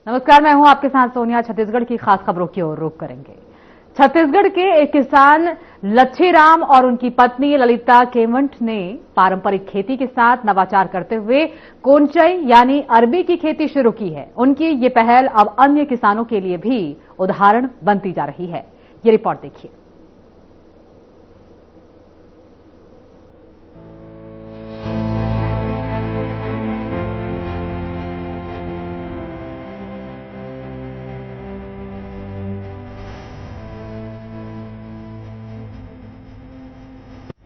नमस्कार, मैं हूं आपके साथ सोनिया। छत्तीसगढ़ की खास खबरों की ओर रुख करेंगे। छत्तीसगढ़ के एक किसान लच्छीराम और उनकी पत्नी ललिता केवट ने पारंपरिक खेती के साथ नवाचार करते हुए कोंचई यानी अरबी की खेती शुरू की है। उनकी ये पहल अब अन्य किसानों के लिए भी उदाहरण बनती जा रही है। ये रिपोर्ट देखिए।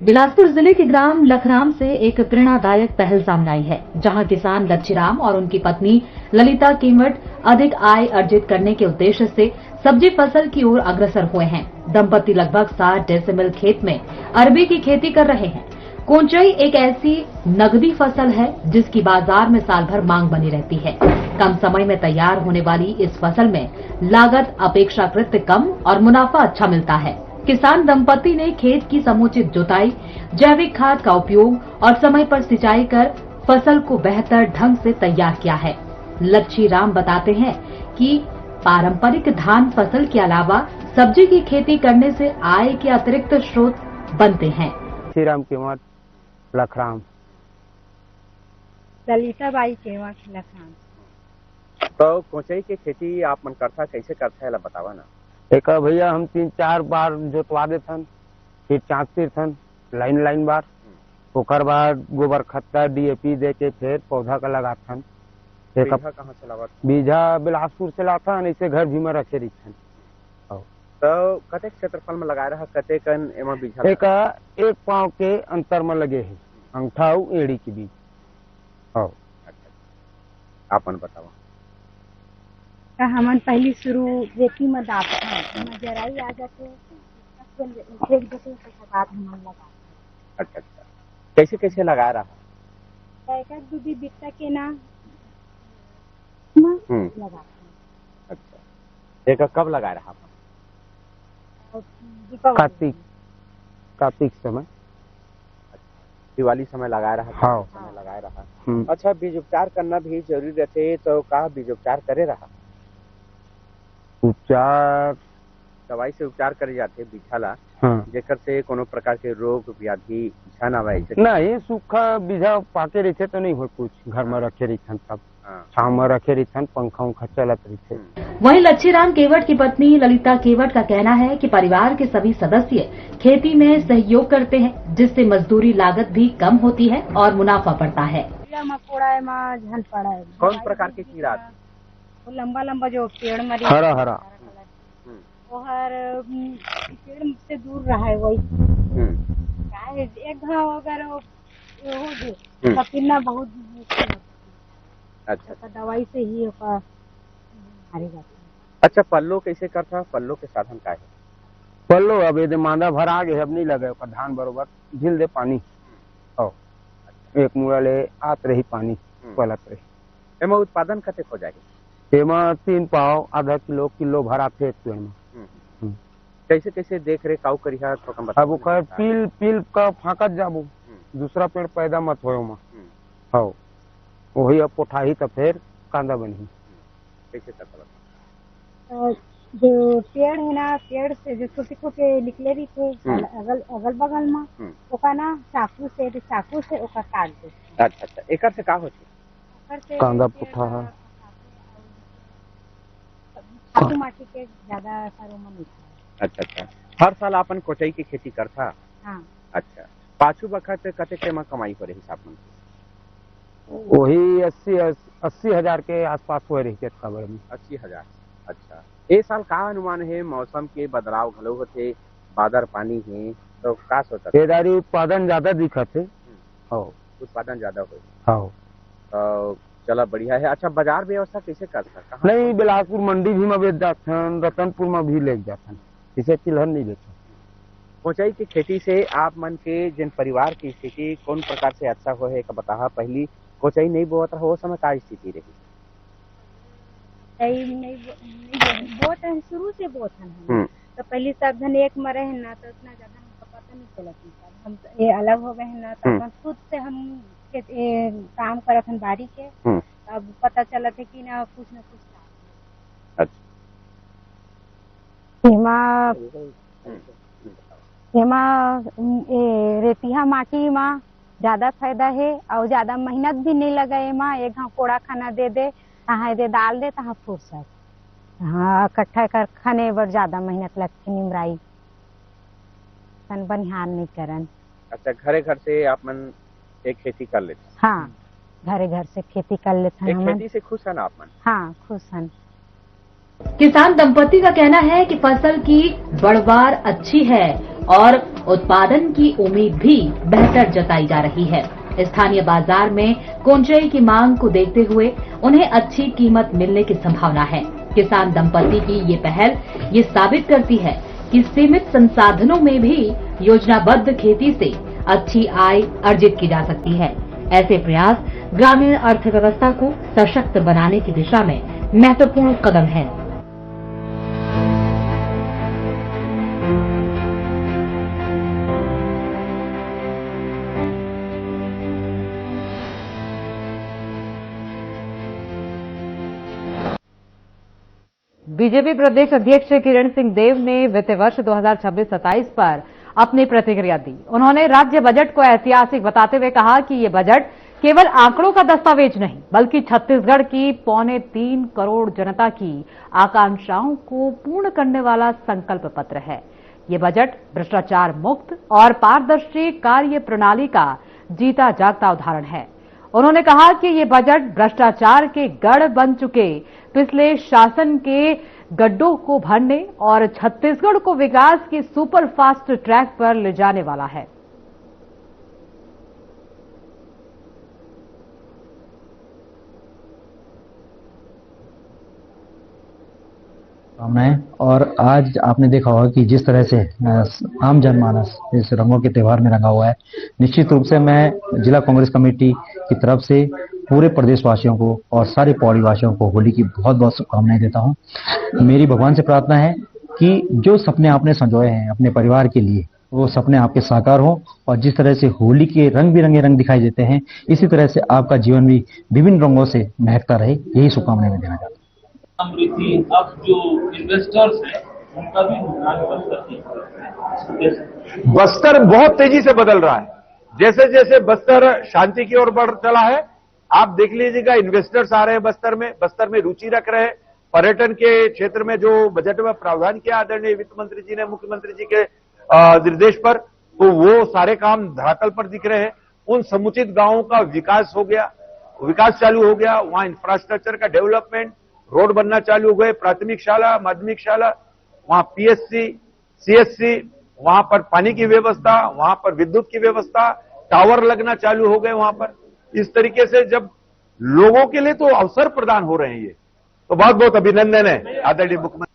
बिलासपुर जिले के ग्राम लखराम से एक प्रेरणादायक पहल सामने आई है, जहां किसान लच्छीराम और उनकी पत्नी ललिता केवट अधिक आय अर्जित करने के उद्देश्य से सब्जी फसल की ओर अग्रसर हुए हैं। दंपति लगभग 60 डेसिमल खेत में अरबी की खेती कर रहे हैं। कोंचई एक ऐसी नगदी फसल है जिसकी बाजार में साल भर मांग बनी रहती है। कम समय में तैयार होने वाली इस फसल में लागत अपेक्षाकृत कम और मुनाफा अच्छा मिलता है। किसान दंपति ने खेत की समुचित जुताई, जैविक खाद का उपयोग और समय पर सिंचाई कर फसल को बेहतर ढंग से तैयार किया है। लच्छीराम बताते हैं कि पारंपरिक धान फसल के अलावा सब्जी की खेती करने से आय के अतिरिक्त स्रोत बनते हैं। लच्छीराम केवट लखराम, ललिता बाई केवट लखराम। तो कोंचई के खेती आप मन करथा कैसे करथा है बतावा ना। एक भैया हम 3-4 बार जोतवा देथन, फिर चाँकती थन लाइन बार, ओकर बाद गोबर खत्ता डीएपी दे के फिर पौधा का लगाथन। बीजा कहाँ से लावत? बीजा बिलासपुर से लाथन, ऐसे घर भी में रखे रखन। तो कतेक क्षेत्रफल में लगाए रहा, कतेक कन एमा बीजा? एक पाँव के अंतर में लगे है, अंगठा और एड़ी के बीच। अच्छा, आपन बतावा। हमन पहली शुरू रेती में दाबथन, जराई आ जाते फेंक देते उसके बाद हमन लगाते। अच्छा, कैसे कैसे लगाए रहा? एक दूधी बित्ता के ना लगाते। अच्छा, एक कब लगाए रहा? कार्तिक समय, दिवाली समय लगाए रहा। हाँ। समय लगाए रहा। अच्छा, बीज उपचार करना भी जरूरी रहते, तो का बीज उपचार करे रहा? उपचार दवाई से उपचार करे जाते बीजा ला। हाँ। जेकर से कोनो प्रकार के रोग व्याधि न आवे। नहीं, सूखा बीजा पाके रहते तो नहीं हो कुछ, घर में रखे रहते सब। छाव में रखे रहते, पंखा उंखा चलत रहते। वहीं लच्छीराम केवट की पत्नी ललिता केवट का कहना है कि परिवार के सभी सदस्य खेती में सहयोग करते हैं, जिससे मजदूरी लागत भी कम होती है और मुनाफा बढ़ता है। कौन प्रकार के कीड़ा? लंबा जो पेड़ मरी हरा वो हर पेड़ से दूर रहा है। वही एक घाव अगर हो गए पीना बहुत मुश्किल। अच्छा, दवाई से ही मारे जाते हैं। अच्छा, पल्लो कैसे करता? पल्लो के साधन का है? पल्लो अब ये मांदा भरा गए, अब नहीं लगे धान बरोबर झील दे पानी। एक मुड़ा ले आत रही पानी पलत रही। एमा उत्पादन कतेक हो जाएगी? एमा 3 पाव आधा किलो भरा थे एक पेड़ में। कैसे कैसे देख रेख काऊ करी है? अब ओकर पील का फाकत जाबू, दूसरा पेड़ पैदा मत हो हाँ, वही अब पोठाही तो फिर कांदा बनी। कैसे करता? जो पेड़ है ना, पेड़ से जो छोटे छोटे निकले भी थे अगल बगल में, ओका ना चाकू से ओका काट दे। अच्छा, एकर से का होती? कांदा पुठा है। माटी के ज्यादा सारों में। अच्छा, हर साल अपन कोचई की खेती करता? हाँ। अच्छा, पाछू बखत कते के में कमाई करे हिसाब में? वही 80 हजार के आसपास हो रही है खबर में। 80,000। अच्छा, ए साल का अनुमान है? मौसम के बदलाव घलो होते, बादर पानी है, तो का सोचत? केदारी उत्पादन ज्यादा दिखत है। उत्पादन ज्यादा हो। हाँ, चला बढ़िया है। अच्छा, बाजार व्यवस्था कैसे करता? नहीं, बिलासपुर मंडी भी में बेच जाथन, रतनपुर में भी ले जाथन, इसे तिलहन नहीं बेचो। कोचई की खेती से आप मन के जिन परिवार की स्थिति कौन प्रकार से अच्छा हो है का बताहा? पहली कोचई नहीं बोत रहा, वो समय का स्थिति रही? नहीं बोत है, शुरू से बोत है। तो पहली सब धन एक में रहे ना, तो उतना ज्यादा हमको पता नहीं चलता। हम ये अलग हो गए हैं ना, तो खुद से हम काम करत हैं बाड़ी के। अब पता चला था कि ना कुछ अच्छा। रेतिहा माटी में ज्यादा फायदा है और ज्यादा मेहनत भी नहीं लगा एमा। एक कोड़ा खाना दे दे तहाँ दे डाल दे तहाँ फुर्सत। हाँ, इकट्ठा कर खाने पर ज्यादा मेहनत लगती निमराई तन बनिहार नहीं करन। अच्छा, घरे घर से आप मन एक खेती कर लेते? हाँ, घरे घर से खेती कर लेते हैं। खेती से खुश है ना आप मन? हाँ, खुश हैं। किसान दंपति का कहना है कि फसल की बढ़वार अच्छी है और उत्पादन की उम्मीद भी बेहतर जताई जा रही है। स्थानीय बाजार में कोंचई की मांग को देखते हुए उन्हें अच्छी कीमत मिलने की संभावना है। किसान दंपति की ये पहल ये साबित करती है कि सीमित संसाधनों में भी योजनाबद्ध खेती से अच्छी आय अर्जित की जा सकती है। ऐसे प्रयास ग्रामीण अर्थव्यवस्था को सशक्त बनाने की दिशा में महत्वपूर्ण कदम है। बीजेपी प्रदेश अध्यक्ष किरण सिंह देव ने वित्त वर्ष 2026-27 पर अपनी प्रतिक्रिया दी। उन्होंने राज्य बजट को ऐतिहासिक बताते हुए कहा कि ये बजट केवल आंकड़ों का दस्तावेज नहीं बल्कि छत्तीसगढ़ की 3.25 करोड़ जनता की आकांक्षाओं को पूर्ण करने वाला संकल्प पत्र है। ये बजट भ्रष्टाचार मुक्त और पारदर्शी कार्य प्रणाली का जीता जागता उदाहरण है। उन्होंने कहा कि ये बजट भ्रष्टाचार के गढ़ बन चुके पिछले शासन के गड्ढों को भरने और छत्तीसगढ़ को विकास की सुपर फास्ट ट्रैक पर ले जाने वाला है। और आज आपने देखा होगा कि जिस तरह से आम जनमानस इस रंगों के त्योहार में रंगा हुआ है, निश्चित रूप से मैं जिला कांग्रेस कमेटी की तरफ से पूरे प्रदेशवासियों को और सारे पौड़ी वासियों को होली की बहुत बहुत शुभकामनाएं देता हूं। मेरी भगवान से प्रार्थना है कि जो सपने आपने संजोए हैं अपने परिवार के लिए, वो सपने आपके साकार हो और जिस तरह से होली के रंग बिरंगे रंग दिखाई देते हैं, इसी तरह से आपका जीवन भी विभिन्न रंगों से महकता रहे। यही शुभकामनाएं मैं देना चाहता हूँ। समृद्धि अब जो इन्वेस्टर्स हैं उनका भी नुकसान बस्तर बहुत तेजी से बदल रहा है। जैसे जैसे बस्तर शांति की ओर बढ़ चला है, आप देख लीजिएगा इन्वेस्टर्स आ रहे हैं बस्तर में रुचि रख रहे हैं। पर्यटन के क्षेत्र में जो बजट में प्रावधान किया आदरणीय वित्त मंत्री जी ने मुख्यमंत्री जी के निर्देश पर, तो वो सारे काम धरातल पर दिख रहे हैं। उन समुचित गांवों का विकास चालू हो गया। वहां इंफ्रास्ट्रक्चर का डेवलपमेंट, रोड बनना चालू हो गए, प्राथमिक शाला, माध्यमिक शाला, वहां पीएससी, सीएससी, वहां पर पानी की व्यवस्था, वहां पर विद्युत की व्यवस्था, टावर लगना चालू हो गए वहां पर। इस तरीके से जब लोगों के लिए तो अवसर प्रदान हो रहे हैं, ये तो बहुत बहुत अभिनंदन है आदरणीय मुख्यमंत्री।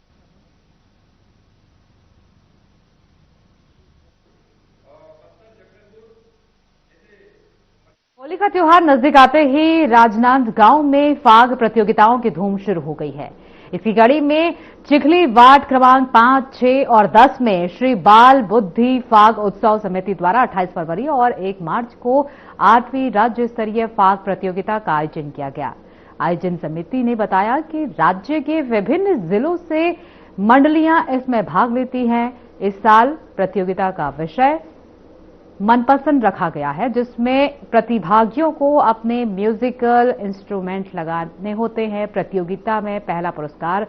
होली का त्योहार नजदीक आते ही राजनांदगांव में फाग प्रतियोगिताओं की धूम शुरू हो गई है। इसी कड़ी में चिखली वार्ड क्रमांक 5, 6 और 10 में श्री बाल बुद्धि फाग उत्सव समिति द्वारा 28 फरवरी और 1 मार्च को 8वीं राज्य स्तरीय फाग प्रतियोगिता का आयोजन किया गया। आयोजन समिति ने बताया कि राज्य के विभिन्न जिलों से मंडलियां इसमें भाग लेती हैं। इस साल प्रतियोगिता का विषय मनपसंद रखा गया है, जिसमें प्रतिभागियों को अपने म्यूजिकल इंस्ट्रूमेंट लगाने होते हैं। प्रतियोगिता में पहला पुरस्कार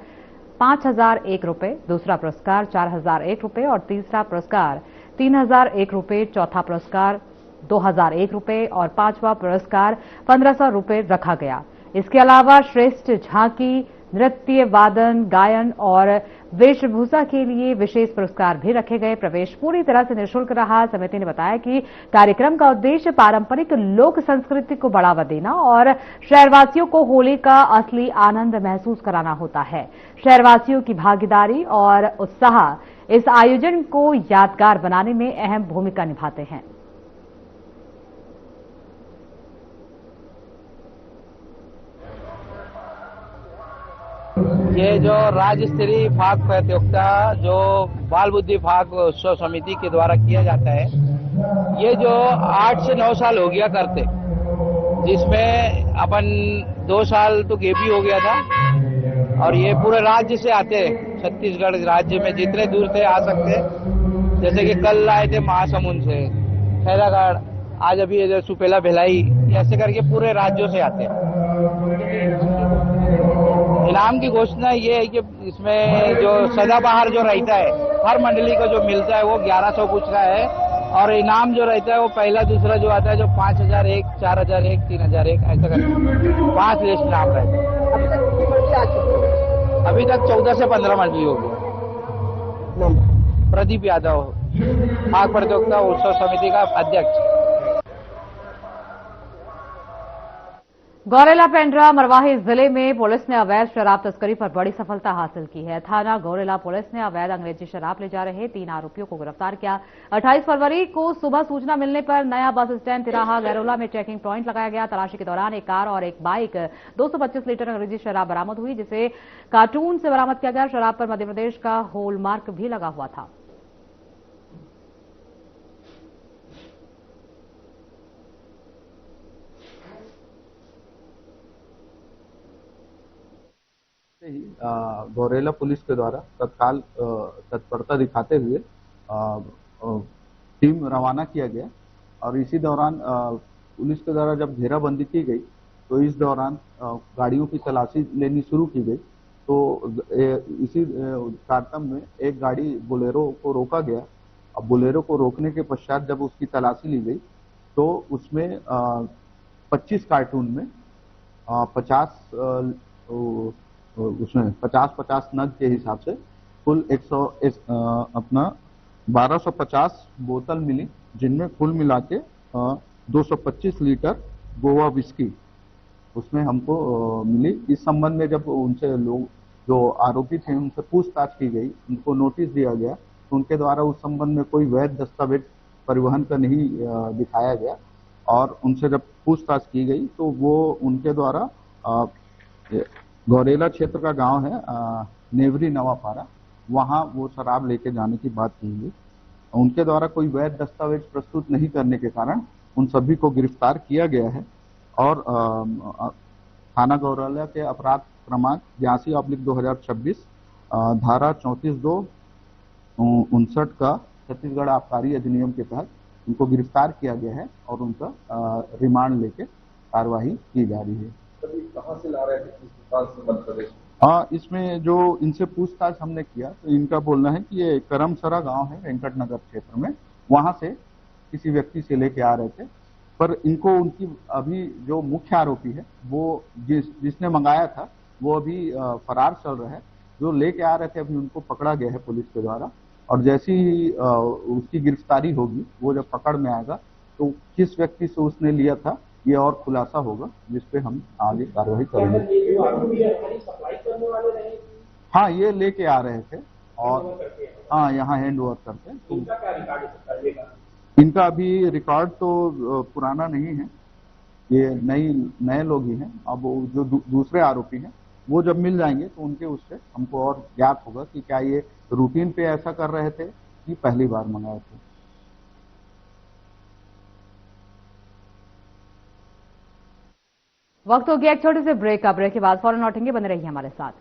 5,001 रुपए, दूसरा पुरस्कार 4,001 रुपए और तीसरा पुरस्कार 3,001 रुपए, चौथा पुरस्कार 2,001 रुपए और पांचवा पुरस्कार 1,500 रुपए रखा गया। इसके अलावा श्रेष्ठ झांकी, नृत्य, वादन, गायन और वेशभूषा के लिए विशेष पुरस्कार भी रखे गए। प्रवेश पूरी तरह से निःशुल्क रहा। समिति ने बताया कि कार्यक्रम का उद्देश्य पारंपरिक लोक संस्कृति को बढ़ावा देना और शहरवासियों को होली का असली आनंद महसूस कराना होता है। शहरवासियों की भागीदारी और उत्साह इस आयोजन को यादगार बनाने में अहम भूमिका निभाते हैं। ये जो राज्य स्तरीय फाग प्रतियोगिता जो बाल बुद्धि फाग उत्सव समिति के द्वारा किया जाता है, ये जो 8 से 9 साल हो गया करते, जिसमें अपन 2 साल तो गेपी हो गया था और ये पूरे राज्य से आते हैं। छत्तीसगढ़ राज्य में जितने दूर से आ सकते हैं, जैसे कि कल आए थे महासमुंद से, खैरागढ़, आज अभी इधर सुपेला भिलाई, ऐसे करके पूरे राज्यों से आते हैं। इनाम की घोषणा ये है कि इसमें जो सदाबहार जो रहता है, हर मंडली को जो मिलता है वो 1100 कुछ का है, और इनाम जो रहता है वो पहला दूसरा जो आता है जो 5001, 4001, 3001, ऐसा करके 5 लिस्ट इनाम रहते हैं। अभी तक 14 से 15 मंडली होगी। प्रदीप यादव, भाग प्रतियोगिता उत्सव समिति का अध्यक्ष। गौरेला पेंड्रा मरवाही जिले में पुलिस ने अवैध शराब तस्करी पर बड़ी सफलता हासिल की है। थाना गौरेला पुलिस ने अवैध अंग्रेजी शराब ले जा रहे 3 आरोपियों को गिरफ्तार किया। 28 फरवरी को सुबह सूचना मिलने पर नया बस स्टैंड तिराहा गैरोला में चेकिंग पॉइंट लगाया गया। तलाशी के दौरान एक कार और एक बाइक 225 लीटर अंग्रेजी शराब बरामद हुई, जिसे कार्टून से बरामद किया गया। शराब पर मध्य प्रदेश का हॉलमार्क भी लगा हुआ था। ही गौरेला पुलिस के द्वारा तत्काल तत्परता दिखाते हुए टीम रवाना किया गया, और इसी दौरान पुलिस के द्वारा जब घेराबंदी की गई तो इस दौरान गाड़ियों की तलाशी लेनी शुरू की गई। तो इसी तारतम्य में एक गाड़ी बोलेरो को रोका गया। अब बोलेरो को रोकने के पश्चात जब उसकी तलाशी ली गई तो उसमें 25 कार्टून में 50 नग के हिसाब से कुल 1250 बोतल मिली, जिनमें कुल मिला के 225 लीटर गोवा विस्की उसमें हमको मिली। इस संबंध में जब उनसे लोग जो आरोपी थे उनसे पूछताछ की गई, उनको नोटिस दिया गया, तो उनके द्वारा उस संबंध में कोई वैध दस्तावेज परिवहन का नहीं दिखाया गया, और उनसे जब पूछताछ की गई तो वो उनके द्वारा गौरेला क्षेत्र का गांव है नेवरी नवापारा, वहां वो शराब लेके जाने की बात की गई। उनके द्वारा कोई वैध दस्तावेज प्रस्तुत नहीं करने के कारण उन सभी को गिरफ्तार किया गया है, और थाना गौरेला के अपराध क्रमांक 82/2026 धारा 34(2)59 का छत्तीसगढ़ आबकारी अधिनियम के तहत उनको गिरफ्तार किया गया है, और उनका रिमांड लेके कार्यवाही की जा रही है। कहाँ से ला रहे थे मध्य प्रदेश? इसमें जो इनसे पूछताछ हमने किया तो इनका बोलना है कि ये करमसरा गांव है वेंकट नगर क्षेत्र में, वहां से किसी व्यक्ति से लेके आ रहे थे, पर इनको उनकी अभी जो मुख्य आरोपी है वो जिसने मंगाया था वो अभी फरार चल रहा है। जो लेके आ रहे थे अभी उनको पकड़ा गया है पुलिस के द्वारा, और जैसी ही उसकी गिरफ्तारी होगी, वो जब पकड़ में आएगा तो किस व्यक्ति से उसने लिया था ये और खुलासा होगा, जिसपे हम आगे कार्रवाई करेंगे। हाँ, ये लेके आ रहे थे और हाँ यहाँ हैंड ओवर करते हैं। तो इनका अभी रिकॉर्ड तो पुराना नहीं है, ये नए लोग ही हैं। अब जो दूसरे आरोपी हैं वो जब मिल जाएंगे तो उनके उससे हमको और ज्ञात होगा कि क्या ये रूटीन पे ऐसा कर रहे थे कि पहली बार मंगाए थे। वक्त हो गया एक छोटे से ब्रेक का। ब्रेक के बाद फौरन लौटेंगे, बने रहिए हमारे साथ।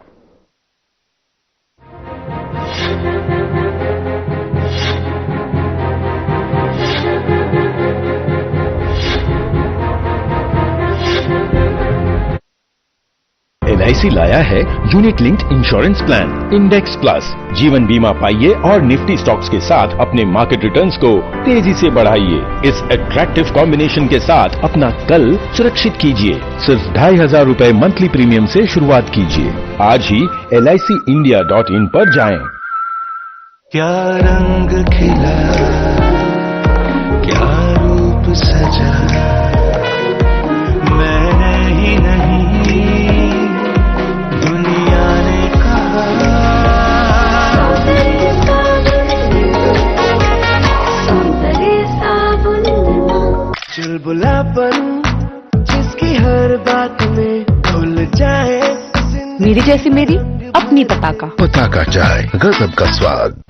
LIC लाया है unit linked insurance plan index plus. जीवन बीमा पाइए और निफ्टी स्टॉक्स के साथ अपने मार्केट रिटर्न्स को तेजी से बढ़ाइए। इस अट्रैक्टिव कॉम्बिनेशन के साथ अपना कल सुरक्षित कीजिए। सिर्फ 2500 रुपए मंथली प्रीमियम से शुरुआत कीजिए। आज ही LICindia.in पर जाएं। क्या रंग खिला, क्या रूप सजा, मैं ही नहीं चुलबुला पर जिसकी हर बात में खुल जाए। मेरी जैसी मेरी अपनी पताका चाय, गजब का स्वाद।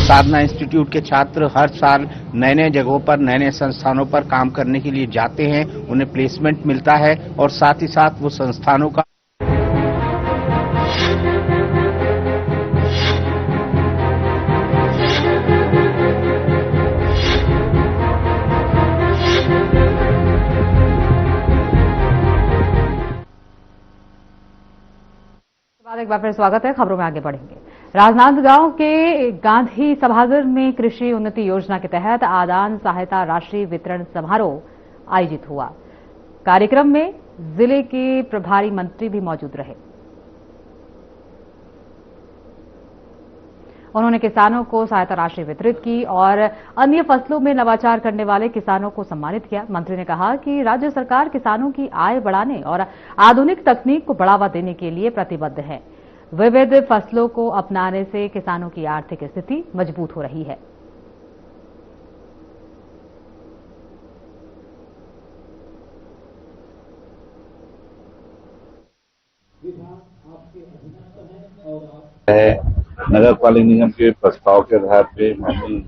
साधना इंस्टीट्यूट के छात्र हर साल नए नए जगहों पर नए नए संस्थानों पर काम करने के लिए जाते हैं, उन्हें प्लेसमेंट मिलता है और साथ ही साथ वो संस्थानों का एक बार फिर स्वागत है। खबरों में आगे बढ़ेंगे। राजनांदगांव के गांधी सभागार में कृषि उन्नति योजना के तहत आदान सहायता राशि वितरण समारोह आयोजित हुआ। कार्यक्रम में जिले के प्रभारी मंत्री भी मौजूद रहे। उन्होंने किसानों को सहायता राशि वितरित की और अन्य फसलों में नवाचार करने वाले किसानों को सम्मानित किया। मंत्री ने कहा कि राज्य सरकार किसानों की आय बढ़ाने और आधुनिक तकनीक को बढ़ावा देने के लिए प्रतिबद्ध है। विविध फसलों को अपनाने से किसानों की आर्थिक स्थिति मजबूत हो रही है। नगर पालिक निगम के प्रस्ताव के आधार पे माननीय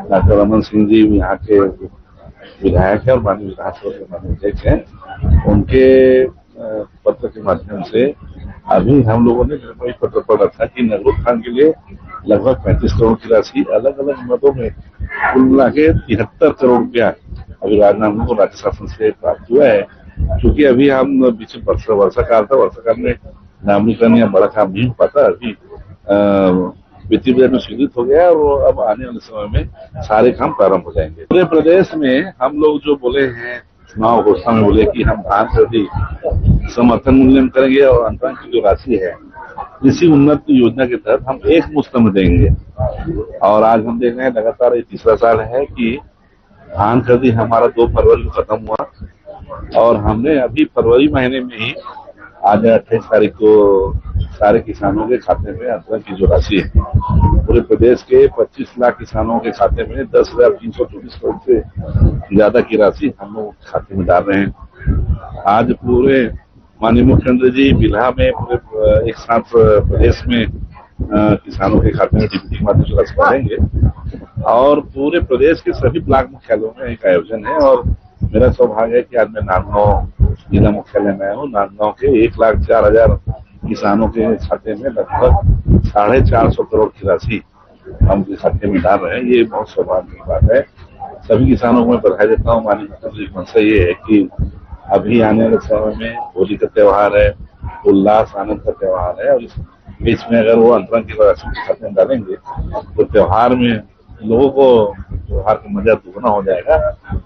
डॉक्टर रमन सिंह जी यहाँ के विधायक है और माननीय विधानसभा के माननीय अध्यक्ष हैं। उनके पत्र के माध्यम से अभी हम लोगों ने पत्र पढ़ा था कि नगरोत्थान के लिए लगभग 35 करोड़ की राशि अलग अलग मदों में कुल मिला के 73 करोड़ रुपया अभी राजनांदगांव को राज्य शासन से प्राप्त हुआ है। क्योंकि अभी हम बीच में वर्षा काल था, वर्षा काल में नामकरण या बड़ा काम नहीं हो पाता। अभी वित्तीय बजट में स्वीकृत हो गया और अब आने वाले समय में सारे काम प्रारंभ हो जाएंगे। पूरे प्रदेश में हम लोग जो बोले हैं चुनाव घोषणा में बोले कि हम धान खरीदी समर्थन मूल्य में करेंगे और अंतरण की जो राशि है कृषि उन्नति योजना के तहत हम एक मुश्त में देंगे। और आज हम देख रहे हैं लगातार ये तीसरा साल है कि धान खरीदी हमारा 2 फरवरी को खत्म हुआ और हमने अभी फरवरी महीने में ही आज 28 तारीख को सारे किसानों के खाते में अंतरण की जो राशि है पूरे प्रदेश के 25 लाख किसानों के खाते में 10,324 करोड़ से ज्यादा की राशि हम लोग खाते में डाल रहे हैं। आज पूरे माननीय मुख्यमंत्री जी बिल्हा में पूरे एक साथ प्रदेश में किसानों के खाते में डीबीटी के माध्यम से राशि डालेंगे और पूरे प्रदेश के सभी ब्लॉक मुख्यालयों में एक आयोजन है। और मेरा सौभाग्य है कि आज मैं नांदगांव जिला मुख्यालय में आया हूँ। नांदगांव के 1,04,000 किसानों के खाते में लगभग 450 करोड़ की राशि हम उनके खाते में डाल रहे हैं। ये बहुत सौभाग्य की बात है। सभी किसानों को मैं बधाई देता हूँ। माननीय मुख्यमंत्री की मंशा ये है कि अभी आने वाले समय में होली का त्योहार है, उल्लास आनंद का त्योहार है और इस बीच में अगर वो अंतरण की राशि खाते में डालेंगे तो त्योहार में लोगों को त्योहार का मजा दुगना हो जाएगा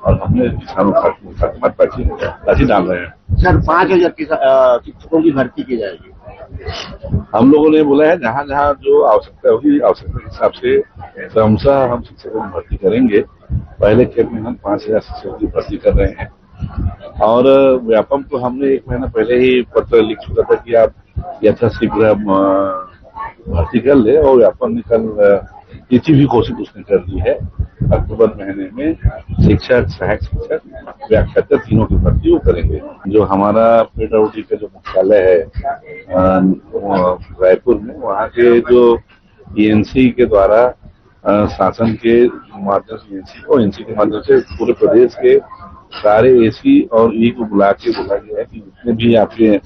और हमने किसानों खाते राशि डाल रहे हैं। सर 5,000 शिक्षकों की भर्ती की जाएगी। हम लोगों ने बोला है जहाँ जहाँ जो आवश्यकता होगी आवश्यकता के हिसाब से क्रमशः हम शिक्षकों की भर्ती करेंगे। पहले खेत में हम 5,000 शिक्षकों की भर्ती कर रहे हैं और व्यापम को हमने 1 महीना पहले ही पत्र लिख चुका था कि आप यथाशीघ्र भर्ती कर ले और व्यापम ने कल इसी भी कोशिश उसने कर दी है। अक्टूबर महीने में शिक्षक, सहायक शिक्षक, व्याख्याता तीनों की भर्ती वो करेंगे। जो हमारा पीडब्ल्यूडी का जो मुख्यालय है रायपुर में, वहाँ के जो ईएनसी के द्वारा शासन के माध्यम से एनसी के माध्यम से पूरे प्रदेश के सारे एसी और ई को बुला गया है कि जितने भी आपके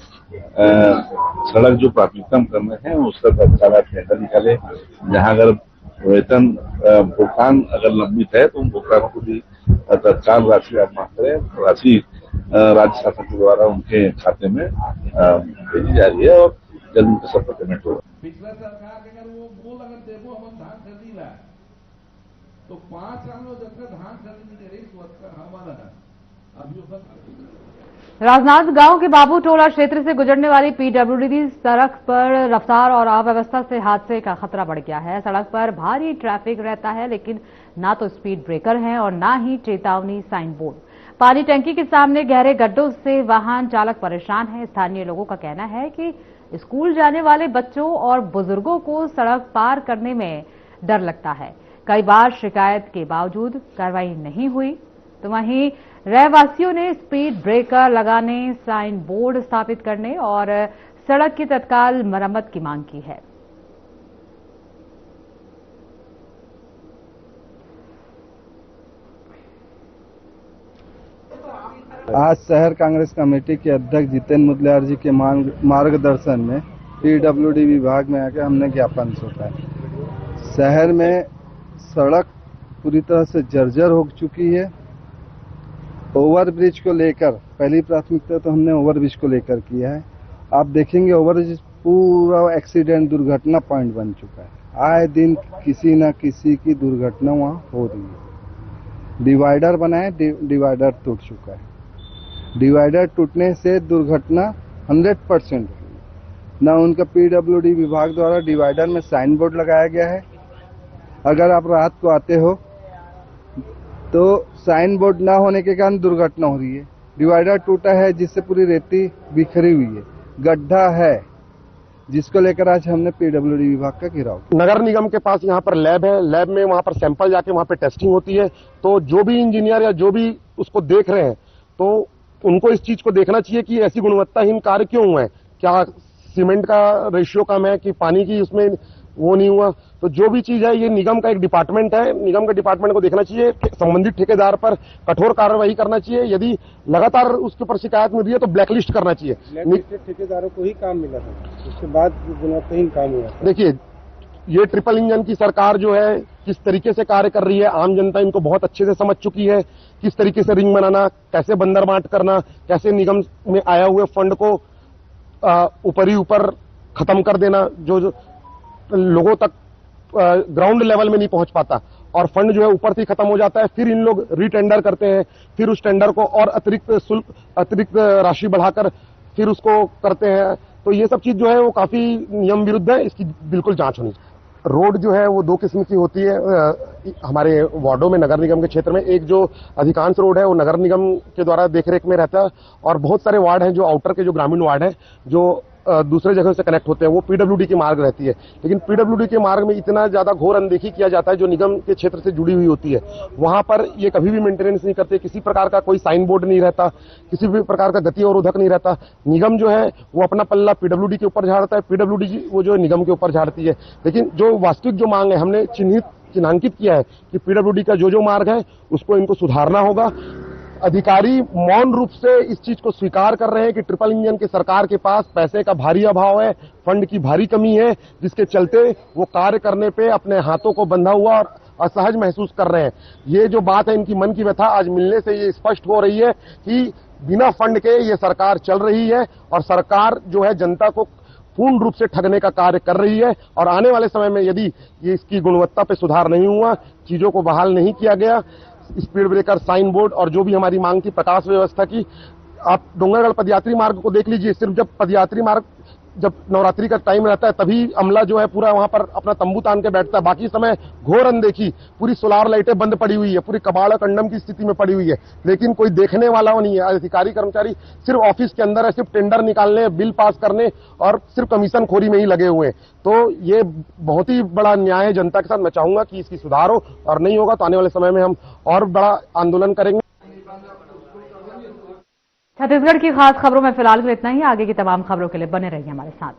सड़क जो प्राथमिकता करने हैं उसका तत्काल टेंडर निकाले। जहाँ अगर वेतन भुगतान अगर लंबित है तो उन भुगतानों को भी तत्काल राशि आप मांग करें। राशि राज्य शासन के द्वारा उनके खाते में भेजी जा रही है और जल्द उनका सबका पेमेंट होगा। पिछला सरकार अगर वो बोल अगर देखो हम धान खरीदी ला तो 5 साल में जब धान खरीदी करे हमारा राजनांदगांव के बाबू टोला क्षेत्र से गुजरने वाली पीडब्ल्यूडी सड़क पर रफ्तार और अव्यवस्था से हादसे का खतरा बढ़ गया है। सड़क पर भारी ट्रैफिक रहता है लेकिन ना तो स्पीड ब्रेकर हैं और ना ही चेतावनी साइन बोर्ड। पानी टंकी के सामने गहरे गड्ढों से वाहन चालक परेशान है। स्थानीय लोगों का कहना है कि स्कूल जाने वाले बच्चों और बुजुर्गों को सड़क पार करने में डर लगता है। कई बार शिकायत के बावजूद कार्रवाई नहीं हुई तो वहीं रहवासियों ने स्पीड ब्रेकर लगाने, साइन बोर्ड स्थापित करने और सड़क की तत्काल मरम्मत की मांग की है। आज शहर कांग्रेस कमेटी के अध्यक्ष जितेंद्र मुदलियार जी के मार्गदर्शन में पीडब्ल्यूडी विभाग में आकर हमने ज्ञापन सौंपा है। शहर में सड़क पूरी तरह से जर्जर हो चुकी है। ओवरब्रिज को लेकर पहली प्राथमिकता तो हमने ओवरब्रिज को लेकर किया है। आप देखेंगे ओवरब्रिज पूरा एक्सीडेंट दुर्घटना पॉइंट बन चुका है। आए दिन किसी न किसी की दुर्घटना वहाँ हो रही है। डिवाइडर बनाए, डिवाइडर टूट चुका है। डिवाइडर टूटने से दुर्घटना 100% हुई। न उनका पीडब्ल्यूडी विभाग द्वारा डिवाइडर में साइन बोर्ड लगाया गया है। अगर आप रात को आते हो तो साइन बोर्ड ना होने के कारण दुर्घटना हो रही है। डिवाइडर टूटा है जिससे पूरी रेती बिखरी हुई है। गड्ढा है जिसको लेकर आज हमने पीडब्ल्यूडी विभाग का घेराव किया। नगर निगम के पास यहाँ पर लैब है। लैब में वहाँ पर सैंपल जाके वहाँ पे टेस्टिंग होती है। तो जो भी इंजीनियर या जो भी उसको देख रहे हैं तो उनको इस चीज को देखना चाहिए कि ऐसी गुणवत्ताहीन कार्य क्यों हुए हैं। क्या सीमेंट का रेशियो कम है कि पानी की उसमें वो नहीं हुआ। तो जो भी चीज है ये निगम का एक डिपार्टमेंट है। निगम के डिपार्टमेंट को देखना चाहिए। संबंधित ठेकेदार पर कठोर कार्रवाई करना चाहिए। यदि लगातार उसके ऊपर शिकायत मिल रही है तो ब्लैकलिस्ट करना चाहिए। ठेकेदारों को ही काम मिला था, उसके बाद गुणवत्ताहीन काम हुआ। देखिए ये ट्रिपल इंजन की सरकार जो है किस तरीके से कार्य कर रही है, आम जनता इनको बहुत अच्छे से समझ चुकी है। किस तरीके से रिंग बनाना, कैसे बंदर बांट करना, कैसे निगम में आया हुए फंड को ऊपरी ऊपर खत्म कर देना जो लोगों तक ग्राउंड लेवल में नहीं पहुंच पाता और फंड जो है ऊपर से खत्म हो जाता है। फिर इन लोग रीटेंडर करते हैं, फिर उस टेंडर को और अतिरिक्त राशि बढ़ाकर फिर उसको करते हैं। तो ये सब चीज जो है वो काफी नियम विरुद्ध है। इसकी बिल्कुल जांच होनी चाहिए। रोड जो है वो दो किस्म की होती है हमारे वार्डों में, नगर निगम के क्षेत्र में। एक जो अधिकांश रोड है वो नगर निगम के द्वारा देखरेख में रहता है और बहुत सारे वार्ड हैं जो आउटर के जो ग्रामीण वार्ड हैं जो दूसरे जगह से कनेक्ट होते हैं, वो पीडब्ल्यूडी की मार्ग रहती है। लेकिन पीडब्ल्यूडी के मार्ग में इतना ज्यादा घोर अनदेखी किया जाता है जो निगम के क्षेत्र से जुड़ी हुई होती है। वहां पर ये कभी भी मेंटेनेंस नहीं करते। किसी प्रकार का कोई साइन बोर्ड नहीं रहता, किसी भी प्रकार का गति अवरोधक नहीं रहता। निगम जो है वो अपना पल्ला पीडब्ल्यूडी के ऊपर झाड़ता है, पीडब्ल्यूडी वो जो निगम के ऊपर झाड़ती है। लेकिन जो वास्तविक जो मांग है हमने चिन्हांकित किया है कि पीडब्ल्यूडी का जो मार्ग है उसको इनको सुधारना होगा। अधिकारी मौन रूप से इस चीज को स्वीकार कर रहे हैं कि ट्रिपल इंजन की सरकार के पास पैसे का भारी अभाव है, फंड की भारी कमी है, जिसके चलते वो कार्य करने पे अपने हाथों को बंधा हुआ और असहज महसूस कर रहे हैं। ये जो बात है इनकी मन की व्यथा आज मिलने से ये स्पष्ट हो रही है कि बिना फंड के ये सरकार चल रही है और सरकार जो है जनता को पूर्ण रूप से ठगने का कार्य कर रही है। और आने वाले समय में यदि ये इसकी गुणवत्ता पे सुधार नहीं हुआ, चीजों को बहाल नहीं किया गया, स्पीड ब्रेकर, साइन बोर्ड और जो भी हमारी मांग थी प्रकाश व्यवस्था की, आप डोंगरगढ़ पदयात्री मार्ग को देख लीजिए। सिर्फ जब पदयात्री मार्ग जब नवरात्रि का टाइम रहता है तभी अमला जो है पूरा वहां पर अपना तंबू तान के बैठता है। बाकी समय घोर अनदेखी, पूरी सोलार लाइटें बंद पड़ी हुई है, पूरी कबाड़ा कंडम की स्थिति में पड़ी हुई है। लेकिन कोई देखने वाला नहीं है। अधिकारी कर्मचारी सिर्फ ऑफिस के अंदर है, सिर्फ टेंडर निकालने, बिल पास करने और सिर्फ कमीशन खोरी में ही लगे हुए हैं। तो ये बहुत ही बड़ा अन्याय है जनता के साथ। मैं चाहूंगा कि इसकी सुधार हो और नहीं होगा तो आने वाले समय में हम और बड़ा आंदोलन करेंगे। छत्तीसगढ़ की खास खबरों में फिलहाल के लिए इतना ही। आगे की तमाम खबरों के लिए बने रहिए हमारे साथ।